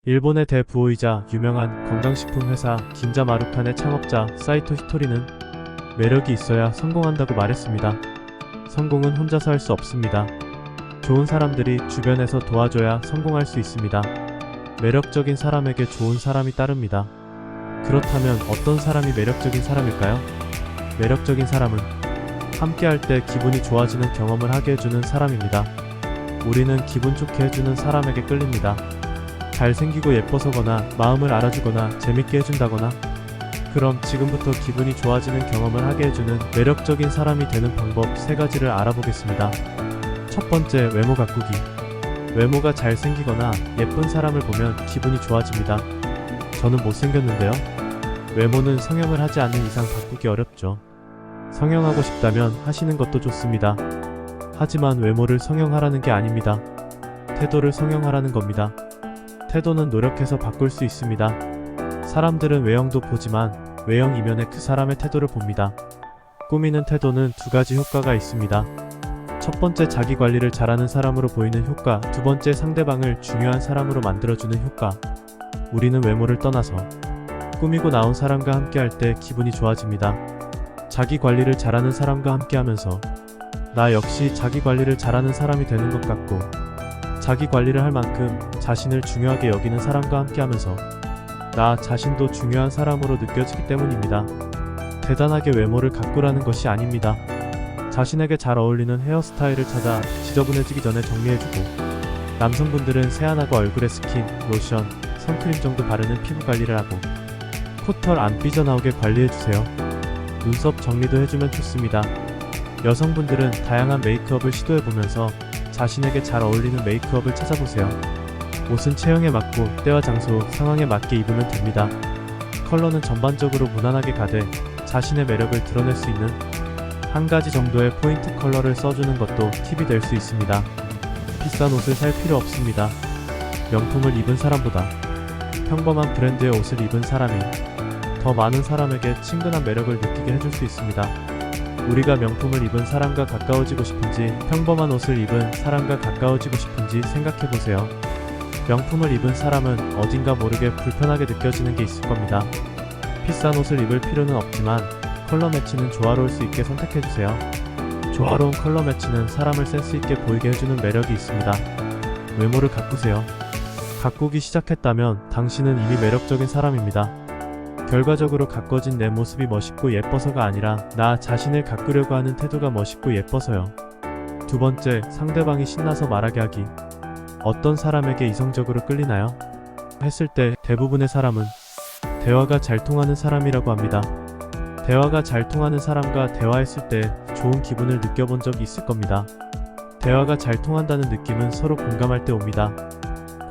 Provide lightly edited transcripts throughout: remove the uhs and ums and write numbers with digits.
일본의 대부호이자 유명한 건강식품 회사 긴자마루칸의 창업자 사이토 히토리는 매력이 있어야 성공한다고 말했습니다. 성공은 혼자서 할 수 없습니다. 좋은 사람들이 주변에서 도와줘야 성공할 수 있습니다. 매력적인 사람에게 좋은 사람이 따릅니다. 그렇다면 어떤 사람이 매력적인 사람일까요? 매력적인 사람은 함께할 때 기분이 좋아지는 경험을 하게 해주는 사람입니다. 우리는 기분 좋게 해주는 사람에게 끌립니다. 잘생기고 예뻐서거나 마음을 알아주거나 재밌게 해준다거나. 그럼 지금부터 기분이 좋아지는 경험을 하게 해주는 매력적인 사람이 되는 방법 3가지를 알아보겠습니다. 첫 번째, 외모 가꾸기. 외모가 잘생기거나 예쁜 사람을 보면 기분이 좋아집니다. 저는 못생겼는데요? 외모는 성형을 하지 않는 이상 바꾸기 어렵죠. 성형하고 싶다면 하시는 것도 좋습니다. 하지만 외모를 성형하라는 게 아닙니다. 태도를 성형하라는 겁니다. 태도는 노력해서 바꿀 수 있습니다. 사람들은 외형도 보지만 외형 이면에 그 사람의 태도를 봅니다. 꾸미는 태도는 2가지 효과가 있습니다. 첫 번째, 자기 관리를 잘하는 사람으로 보이는 효과. 두 번째, 상대방을 중요한 사람으로 만들어주는 효과. 우리는 외모를 떠나서 꾸미고 나온 사람과 함께할 때 기분이 좋아집니다. 자기 관리를 잘하는 사람과 함께하면서 나 역시 자기 관리를 잘하는 사람이 되는 것 같고, 자기 관리를 할 만큼 자신을 중요하게 여기는 사람과 함께하면서 나 자신도 중요한 사람으로 느껴지기 때문입니다. 대단하게 외모를 가꾸라는 것이 아닙니다. 자신에게 잘 어울리는 헤어스타일을 찾아 지저분해지기 전에 정리해주고, 남성분들은 세안하고 얼굴에 스킨, 로션, 선크림 정도 바르는 피부 관리를 하고, 코털 안 삐져나오게 관리해주세요. 눈썹 정리도 해주면 좋습니다. 여성분들은 다양한 메이크업을 시도해보면서 자신에게 잘 어울리는 메이크업을 찾아보세요. 옷은 체형에 맞고 때와 장소, 상황에 맞게 입으면 됩니다. 컬러는 전반적으로 무난하게 가되 자신의 매력을 드러낼 수 있는 1가지 정도의 포인트 컬러를 써주는 것도 팁이 될 수 있습니다. 비싼 옷을 살 필요 없습니다. 명품을 입은 사람보다 평범한 브랜드의 옷을 입은 사람이 더 많은 사람에게 친근한 매력을 느끼게 해줄 수 있습니다. 우리가 명품을 입은 사람과 가까워지고 싶은지 평범한 옷을 입은 사람과 가까워지고 싶은지 생각해보세요. 명품을 입은 사람은 어딘가 모르게 불편하게 느껴지는 게 있을 겁니다. 비싼 옷을 입을 필요는 없지만 컬러 매치는 조화로울 수 있게 선택해주세요. 조화로운 컬러 매치는 사람을 센스 있게 보이게 해주는 매력이 있습니다. 외모를 가꾸세요. 가꾸기 시작했다면 당신은 이미 매력적인 사람입니다. 결과적으로 가꿔진 내 모습이 멋있고 예뻐서가 아니라 나 자신을 가꾸려고 하는 태도가 멋있고 예뻐서요. 두 번째, 상대방이 신나서 말하게 하기. 어떤 사람에게 이성적으로 끌리나요? 했을 때 대부분의 사람은 대화가 잘 통하는 사람이라고 합니다. 대화가 잘 통하는 사람과 대화했을 때 좋은 기분을 느껴본 적 있을 겁니다. 대화가 잘 통한다는 느낌은 서로 공감할 때 옵니다.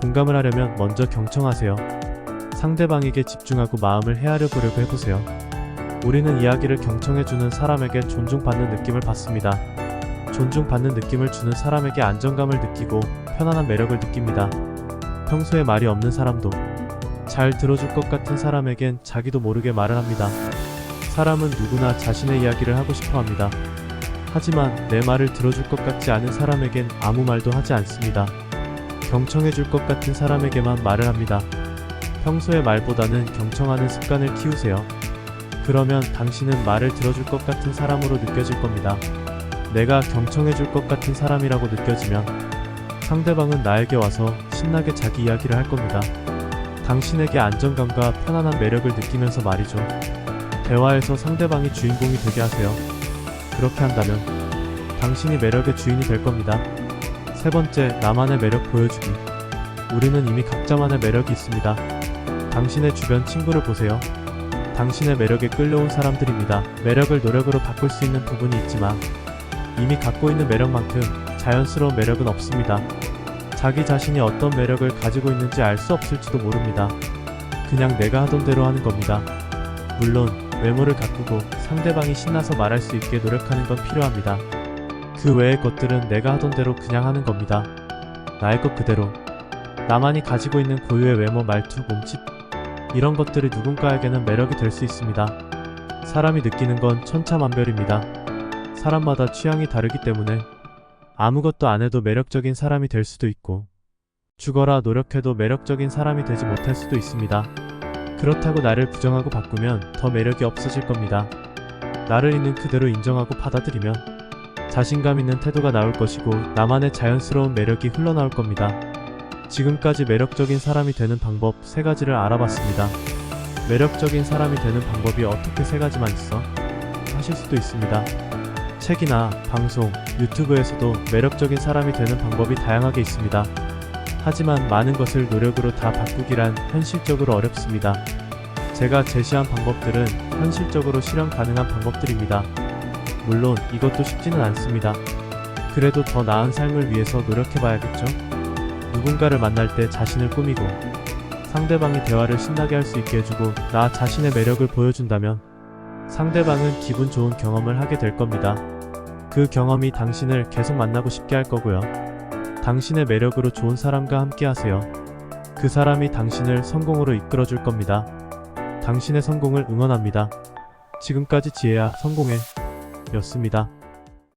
공감을 하려면 먼저 경청하세요. 상대방에게 집중하고 마음을 헤아려 보려고 해보세요. 우리는 이야기를 경청해주는 사람에게 존중받는 느낌을 받습니다. 존중받는 느낌을 주는 사람에게 안정감을 느끼고 편안한 매력을 느낍니다. 평소에 말이 없는 사람도 잘 들어줄 것 같은 사람에겐 자기도 모르게 말을 합니다. 사람은 누구나 자신의 이야기를 하고 싶어 합니다. 하지만 내 말을 들어줄 것 같지 않은 사람에겐 아무 말도 하지 않습니다. 경청해줄 것 같은 사람에게만 말을 합니다. 평소의 말보다는 경청하는 습관을 키우세요. 그러면 당신은 말을 들어줄 것 같은 사람으로 느껴질 겁니다. 내가 경청해줄 것 같은 사람이라고 느껴지면 상대방은 나에게 와서 신나게 자기 이야기를 할 겁니다. 당신에게 안정감과 편안한 매력을 느끼면서 말이죠. 대화에서 상대방이 주인공이 되게 하세요. 그렇게 한다면 당신이 매력의 주인이 될 겁니다. 세 번째, 나만의 매력 보여주기. 우리는 이미 각자만의 매력이 있습니다. 당신의 주변 친구를 보세요. 당신의 매력에 끌려온 사람들입니다. 매력을 노력으로 바꿀 수 있는 부분이 있지만 이미 갖고 있는 매력만큼 자연스러운 매력은 없습니다. 자기 자신이 어떤 매력을 가지고 있는지 알 수 없을지도 모릅니다. 그냥 내가 하던 대로 하는 겁니다. 물론 외모를 가꾸고 상대방이 신나서 말할 수 있게 노력하는 건 필요합니다. 그 외의 것들은 내가 하던 대로 그냥 하는 겁니다. 나의 것 그대로. 나만이 가지고 있는 고유의 외모, 말투, 몸짓, 이런 것들이 누군가에게는 매력이 될 수 있습니다. 사람이 느끼는 건 천차만별입니다. 사람마다 취향이 다르기 때문에 아무것도 안 해도 매력적인 사람이 될 수도 있고, 죽어라 노력해도 매력적인 사람이 되지 못할 수도 있습니다. 그렇다고 나를 부정하고 바꾸면 더 매력이 없어질 겁니다. 나를 있는 그대로 인정하고 받아들이면 자신감 있는 태도가 나올 것이고 나만의 자연스러운 매력이 흘러나올 겁니다. 지금까지 매력적인 사람이 되는 방법 3가지를 알아봤습니다. 매력적인 사람이 되는 방법이 어떻게 3가지만 있어? 하실 수도 있습니다. 책이나 방송, 유튜브에서도 매력적인 사람이 되는 방법이 다양하게 있습니다. 하지만 많은 것을 노력으로 다 바꾸기란 현실적으로 어렵습니다. 제가 제시한 방법들은 현실적으로 실현 가능한 방법들입니다. 물론 이것도 쉽지는 않습니다. 그래도 더 나은 삶을 위해서 노력해봐야겠죠? 누군가를 만날 때 자신을 꾸미고 상대방이 대화를 신나게 할 수 있게 해주고 나 자신의 매력을 보여준다면 상대방은 기분 좋은 경험을 하게 될 겁니다. 그 경험이 당신을 계속 만나고 싶게 할 거고요. 당신의 매력으로 좋은 사람과 함께 하세요. 그 사람이 당신을 성공으로 이끌어줄 겁니다. 당신의 성공을 응원합니다. 지금까지 지혜야 성공해 였습니다.